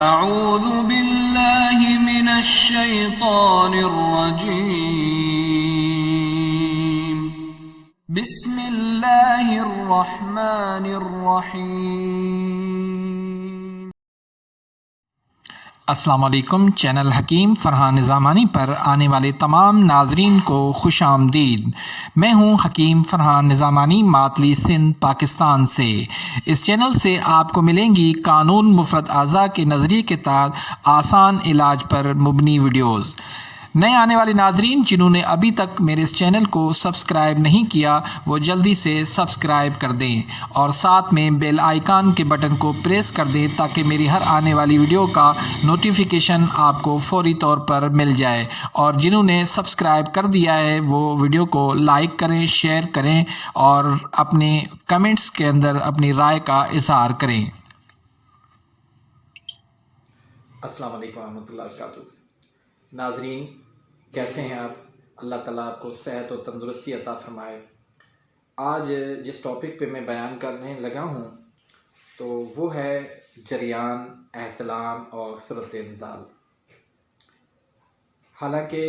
أعوذ بالله من الشيطان الرجيم. بسم الله الرحمن الرحيم. السلام علیکم. چینل حکیم فرحان نظامانی پر آنے والے تمام ناظرین کو خوش آمدید. میں ہوں حکیم فرحان نظامانی ماتلی سندھ پاکستان سے. اس چینل سے آپ کو ملیں گی قانون مفرد اعضاء کے نظریے کے تحت آسان علاج پر مبنی ویڈیوز. نئے آنے والے ناظرین جنہوں نے ابھی تک میرے اس چینل کو سبسکرائب نہیں کیا وہ جلدی سے سبسکرائب کر دیں اور ساتھ میں بیل آئیکن کے بٹن کو پریس کر دیں تاکہ میری ہر آنے والی ویڈیو کا نوٹیفیکیشن آپ کو فوری طور پر مل جائے. اور جنہوں نے سبسکرائب کر دیا ہے وہ ویڈیو کو لائک کریں، شیئر کریں اور اپنے کمنٹس کے اندر اپنی رائے کا اظہار کریں. السلام علیکم ورحمۃ اللہ وبرکاتہ. ناظرین کیسے ہیں آپ؟ اللہ تعالیٰ آپ کو صحت و تندرستی عطا فرمائے. آج جس ٹاپک پہ میں بیان کرنے لگا ہوں تو وہ ہے جریان، احتلام اور صورت انزال. حالانکہ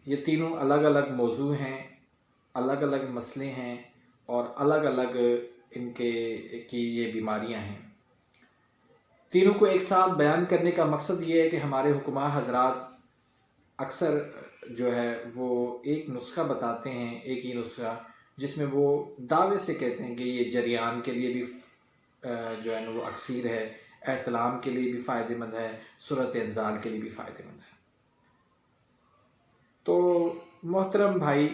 یہ تینوں الگ الگ موضوع ہیں، الگ الگ مسئلے ہیں اور الگ الگ ان کی یہ بیماریاں ہیں. تینوں کو ایک ساتھ بیان کرنے کا مقصد یہ ہے کہ ہمارے حکماء حضرات اکثر جو ہے وہ ایک نسخہ بتاتے ہیں، ایک ہی نسخہ جس میں وہ دعوے سے کہتے ہیں کہ یہ جریان کے لیے بھی جو ہے نا وہ اکثیر ہے، احتلام کے لیے بھی فائدہ مند ہے، صورت انزال کے لیے بھی فائدہ مند ہے. تو محترم بھائی،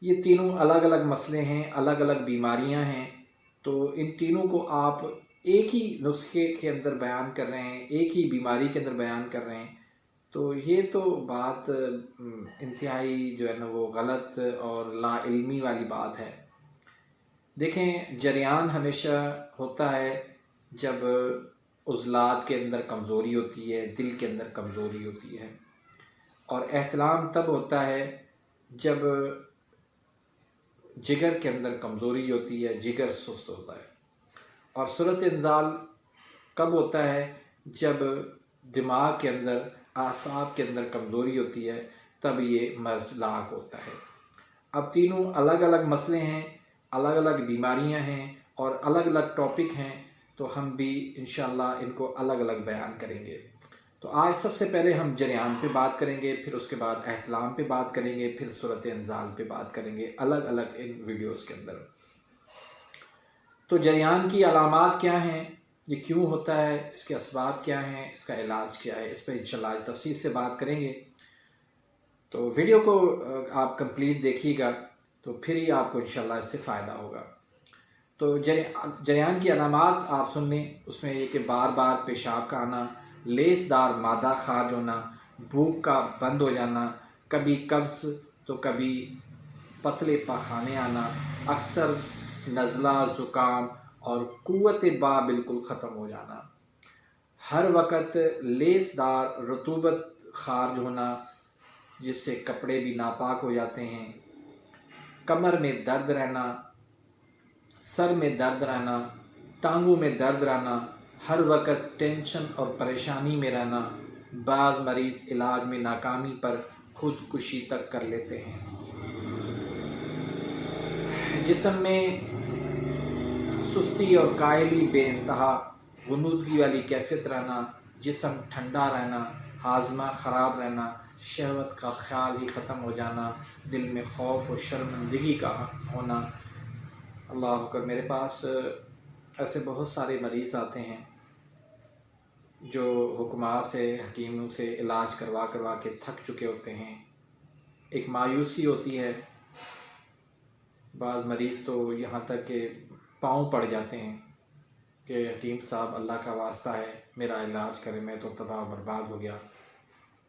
یہ تینوں الگ الگ مسئلے ہیں، الگ الگ بیماریاں ہیں. تو ان تینوں کو آپ ایک ہی نسخے کے اندر بیان کر رہے ہیں، ایک ہی بیماری کے اندر بیان کر رہے ہیں، تو یہ تو بات انتہائی جو ہے نا وہ غلط اور لا علمی والی بات ہے. دیکھیں، جریان ہمیشہ ہوتا ہے جب عضلات کے اندر کمزوری ہوتی ہے، دل کے اندر کمزوری ہوتی ہے. اور احتلام تب ہوتا ہے جب جگر کے اندر کمزوری ہوتی ہے، جگر سست ہوتا ہے. اور صورت انزال کب ہوتا ہے؟ جب دماغ کے اندر، اعصاب کے اندر کمزوری ہوتی ہے، تب یہ مرض لاحق ہوتا ہے. اب تینوں الگ الگ مسئلے ہیں، الگ الگ بیماریاں ہیں اور الگ الگ ٹاپک ہیں، تو ہم بھی انشاءاللہ ان کو الگ الگ بیان کریں گے. تو آج سب سے پہلے ہم جریان پہ بات کریں گے، پھر اس کے بعد احتلام پہ بات کریں گے، پھر صورت انزال پہ بات کریں گے الگ الگ ان ویڈیوز کے اندر. تو جریان کی علامات کیا ہیں، یہ کیوں ہوتا ہے، اس کے اسباب کیا ہیں، اس کا علاج کیا ہے، اس پہ انشاءاللہ آج تفصیل سے بات کریں گے. تو ویڈیو کو آپ کمپلیٹ دیکھیے گا تو پھر ہی آپ کو انشاءاللہ اس سے فائدہ ہوگا. تو جریان کی علامات آپ سن لیں. اس میں یہ کہ بار بار پیشاب کا آنا، لیس دار مادہ خارج ہونا، بھوک کا بند ہو جانا، کبھی قبض تو کبھی پتلے پاخانے آنا، اکثر نزلہ، زکام اور قوت با بالکل ختم ہو جانا، ہر وقت لیس دار رطوبت خارج ہونا جس سے کپڑے بھی ناپاک ہو جاتے ہیں، کمر میں درد رہنا، سر میں درد رہنا، ٹانگوں میں درد رہنا، ہر وقت ٹینشن اور پریشانی میں رہنا. بعض مریض علاج میں ناکامی پر خودکشی تک کر لیتے ہیں. جسم میں سستی اور کاہلی، بے انتہا غنودگی والی کیفیت رہنا، جسم ٹھنڈا رہنا، ہاضمہ خراب رہنا، شہوت کا خیال ہی ختم ہو جانا، دل میں خوف اور شرمندگی کا ہونا. اللہ اکبر. میرے پاس ایسے بہت سارے مریض آتے ہیں جو حکماء سے، حکیموں سے علاج کروا کے تھک چکے ہوتے ہیں. ایک مایوسی ہوتی ہے. بعض مریض تو یہاں تک کہ پاؤں پڑ جاتے ہیں کہ حکیم صاحب اللہ کا واسطہ ہے میرا علاج کریں، میں تو تباہ و برباد ہو گیا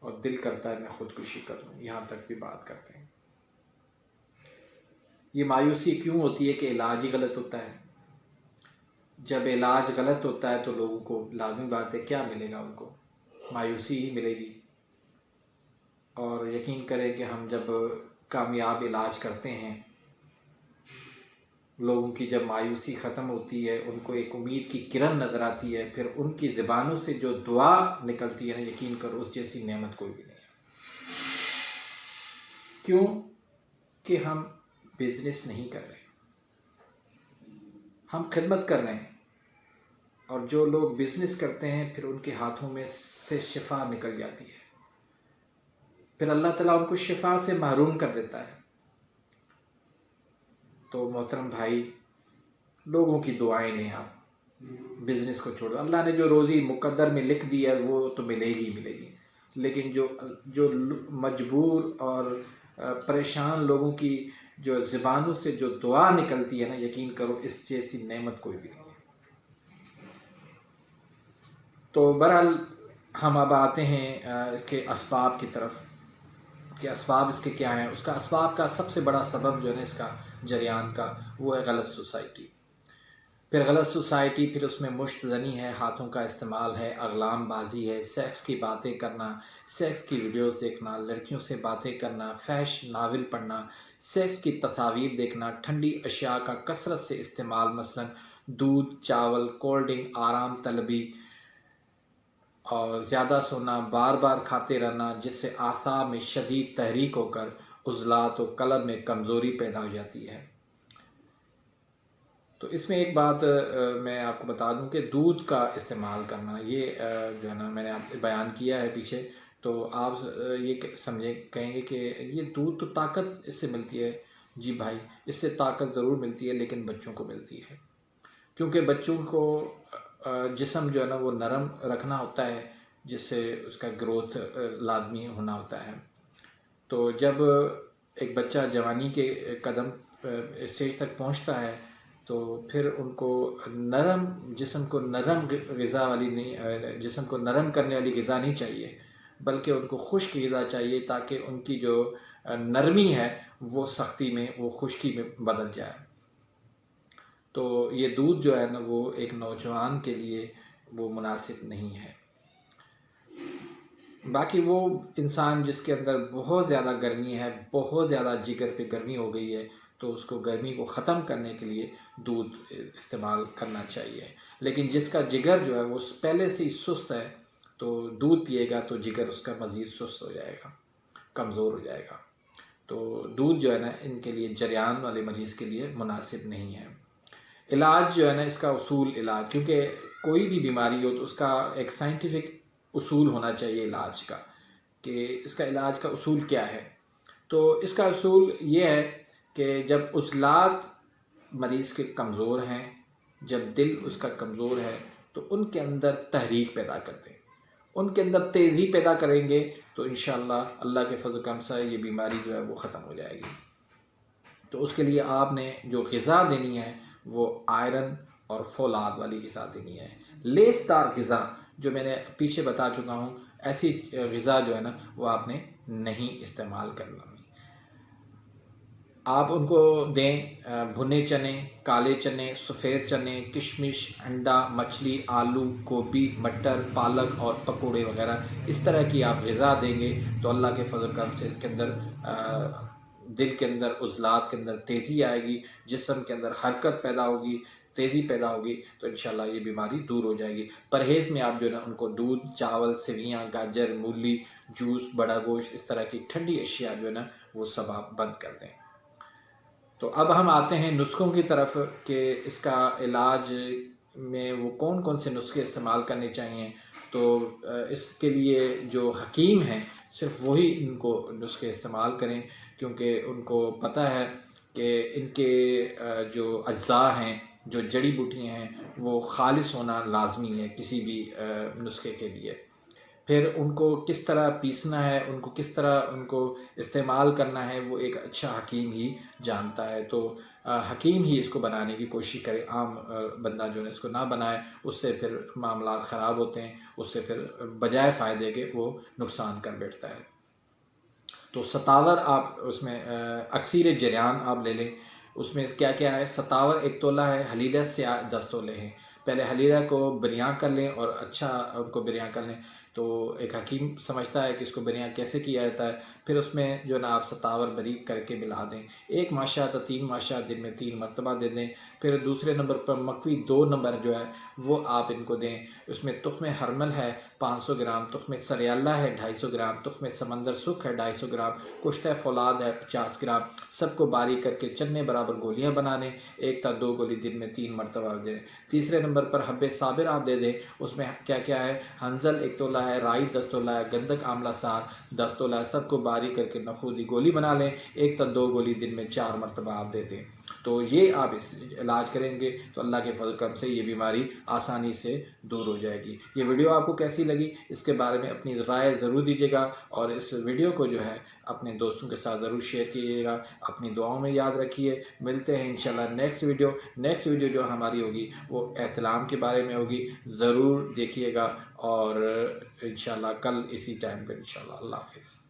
اور دل کرتا ہے میں خودکشی کروں، یہاں تک بھی بات کرتے ہیں. یہ مایوسی کیوں ہوتی ہے؟ کہ علاج ہی غلط ہوتا ہے. جب علاج غلط ہوتا ہے تو لوگوں کو لازمی بات ہے کیا ملے گا؟ ان کو مایوسی ہی ملے گی. اور یقین کریں کہ ہم جب کامیاب علاج کرتے ہیں لوگوں کی جب مایوسی ختم ہوتی ہے، ان کو ایک امید کی کرن نظر آتی ہے، پھر ان کی زبانوں سے جو دعا نکلتی ہے نا، یقین کرو اس جیسی نعمت کوئی بھی نہیں ہے۔ کیوں کہ ہم بزنس نہیں کر رہے، ہم خدمت کر رہے ہیں، اور جو لوگ بزنس کرتے ہیں پھر ان کے ہاتھوں میں سے شفا نکل جاتی ہے، پھر اللہ تعالیٰ ان کو شفا سے محروم کر دیتا ہے۔ تو محترم بھائی، لوگوں کی دعائیں لیں، آپ بزنس کو چھوڑو۔ اللہ نے جو روزی مقدر میں لکھ دی ہے وہ تو ملے گی ملے گی، لیکن جو مجبور اور پریشان لوگوں کی جو زبانوں سے جو دعا نکلتی ہے نا، یقین کرو اس جیسی نعمت کوئی بھی نہیں ہے۔ تو بہرحال ہم اب آتے ہیں اس کے اسباب کی طرف کہ اسباب اس کے کیا ہیں۔ اس کا اسباب کا سب سے بڑا سبب جو ہے نا اس کا جریان کا، وہ ہے غلط سوسائٹی۔ پھر غلط سوسائٹی، پھر اس میں مشت زنی ہے، ہاتھوں کا استعمال ہے، اغلام بازی ہے، سیکس کی باتیں کرنا، سیکس کی ویڈیوز دیکھنا، لڑکیوں سے باتیں کرنا، فحش ناول پڑھنا، سیکس کی تصاویر دیکھنا، ٹھنڈی اشیاء کا کثرت سے استعمال، مثلا دودھ، چاول، کولڈ ڈرنک، آرام طلبی اور زیادہ سونا، بار بار کھاتے رہنا، جس سے اعصاب میں شدید تحریک ہو کر عضلات و قلب میں کمزوری پیدا ہو جاتی ہے۔ تو اس میں ایک بات میں آپ کو بتا دوں کہ دودھ کا استعمال کرنا، یہ جو ہے نا میں نے آپ بیان کیا ہے پیچھے، تو آپ یہ سمجھیں، کہیں گے کہ یہ دودھ تو طاقت اس سے ملتی ہے۔ جی بھائی، اس سے طاقت ضرور ملتی ہے، لیکن بچوں کو ملتی ہے، کیونکہ بچوں کو جسم جو ہے نا وہ نرم رکھنا ہوتا ہے، جس سے اس کا گروتھ لازمی ہونا ہوتا ہے۔ تو جب ایک بچہ جوانی کے قدم اسٹیج تک پہنچتا ہے تو پھر ان کو نرم جسم کو نرم غذا والی نہیں، جسم کو نرم کرنے والی غذا نہیں چاہیے، بلکہ ان کو خشک غذا چاہیے، تاکہ ان کی جو نرمی ہے وہ سختی میں، وہ خشکی میں بدل جائے۔ تو یہ دودھ جو ہے نا وہ ایک نوجوان کے لیے وہ مناسب نہیں ہے۔ باقی وہ انسان جس کے اندر بہت زیادہ گرمی ہے، بہت زیادہ جگر پہ گرمی ہو گئی ہے، تو اس کو گرمی کو ختم کرنے کے لیے دودھ استعمال کرنا چاہیے۔ لیکن جس کا جگر جو ہے وہ پہلے سے ہی سست ہے، تو دودھ پیے گا تو جگر اس کا مزید سست ہو جائے گا، کمزور ہو جائے گا۔ تو دودھ جو ہے نا ان کے لیے، جریان والے مریض کے لیے مناسب نہیں ہے۔ علاج جو ہے نا اس کا اصول علاج، کیونکہ کوئی بھی بیماری ہو تو اس کا ایک سائنٹیفک اصول ہونا چاہیے علاج کا، کہ اس کا علاج کا اصول کیا ہے۔ تو اس کا اصول یہ ہے کہ جب عضلات مریض کے کمزور ہیں، جب دل اس کا کمزور ہے، تو ان کے اندر تحریک پیدا کرتے ہیں، ان کے اندر تیزی پیدا کریں گے، تو انشاءاللہ اللہ کے فضل و کرم سے یہ بیماری جو ہے وہ ختم ہو جائے گی۔ تو اس کے لیے آپ نے جو غذا دینی ہے وہ آئرن اور فولاد والی غذا دینی ہے۔ لیس دار غذا جو میں نے پیچھے بتا چکا ہوں، ایسی غذا جو ہے نا وہ آپ نے نہیں استعمال کرنا۔ آپ ان کو دیں بھنے چنے، کالے چنے، سفید چنے، کشمش، انڈا، مچھلی، آلو، گوبھی، مٹر، پالک اور پکوڑے وغیرہ، اس طرح کی آپ غذا دیں گے تو اللہ کے فضل کرم سے اس کے اندر دل کے اندر، عضلات کے اندر تیزی آئے گی، جسم کے اندر حرکت پیدا ہوگی، تیزی پیدا ہوگی، تو انشاءاللہ یہ بیماری دور ہو جائے گی۔ پرہیز میں آپ جو ہے نا ان کو دودھ، چاول، سیویاں، گاجر، مولی، جوس، بڑا گوشت، اس طرح کی ٹھنڈی اشیاء جو ہے نا وہ سب آپ بند کر دیں۔ تو اب ہم آتے ہیں نسخوں کی طرف کہ اس کا علاج میں وہ کون کون سے نسخے استعمال کرنے چاہیے۔ تو اس کے لیے جو حکیم ہیں صرف وہی ان کو نسخے استعمال کریں، کیونکہ ان کو پتہ ہے کہ ان کے جو اجزاء ہیں، جو جڑی بوٹیاں ہیں، وہ خالص ہونا لازمی ہے کسی بھی نسخے کے لیے۔ پھر ان کو کس طرح پیسنا ہے، ان کو کس طرح ان کو استعمال کرنا ہے، وہ ایک اچھا حکیم ہی جانتا ہے۔ تو حکیم ہی اس کو بنانے کی کوشش کرے، عام بندہ جو ہے اس کو نہ بنائے، اس سے پھر معاملات خراب ہوتے ہیں، اس سے پھر بجائے فائدے کے وہ نقصان کر بیٹھتا ہے۔ تو ستاور آپ اس میں اکثیر جریان آپ لے لیں، اس میں کیا کیا ہے۔ ستاور 1 تولہ ہے، حلیلہ سیاہ 10 تولے ہیں۔ پہلے حلیلہ کو بریاں کر لیں اور اچھا ان کو بریاں کر لیں، تو ایک حکیم سمجھتا ہے کہ اس کو بنیا کیسے کیا جاتا ہے، پھر اس میں جو ہے نا آپ 57 باریک کر کے ملا دیں، ایک ماشا تو 3 ماشا دن میں 3 مرتبہ دے دیں۔ پھر دوسرے نمبر پر مکوی 2 نمبر جو ہے وہ آپ ان کو دیں، اس میں تخم حرمل ہے 500 گرام، تخم سریالہ ہے 250 گرام، تخم سمندر سکھ ہے 250 گرام، کشتہ فولاد ہے 50 گرام، سب کو باریک کر کے چنے برابر گولیاں بنا لیں، 1 تا 2 گولی دن میں 3 مرتبہ دیں۔ تیسرے نمبر پر حب صابر آپ دے دیں، اس میں کیا کیا ہے، ہنزل 1 تولہ ہے، رائی 10 تولہ ہے، گندک آملہ سار 10 تولہ ہے، سب کو باریک کر کے نخودی گولی بنا لیں، 1 تا 2 گولی دن میں 4 مرتبہ آپ دے دیں۔ تو یہ آپ اس علاج کریں گے تو اللہ کے فضل کرم سے یہ بیماری آسانی سے دور ہو جائے گی۔ یہ ویڈیو آپ کو کیسی لگی اس کے بارے میں اپنی رائے ضرور دیجیے گا، اور اس ویڈیو کو جو ہے اپنے دوستوں کے ساتھ ضرور شیئر کیجیے گا، اپنی دعاؤں میں یاد رکھیے۔ ملتے ہیں انشاءاللہ نیکسٹ ویڈیو جو ہماری ہوگی وہ احتلام کے بارے میں ہوگی، ضرور دیکھیے گا، اور انشاءاللہ کل اسی ٹائم پہ انشاءاللہ۔ اللہ حافظ۔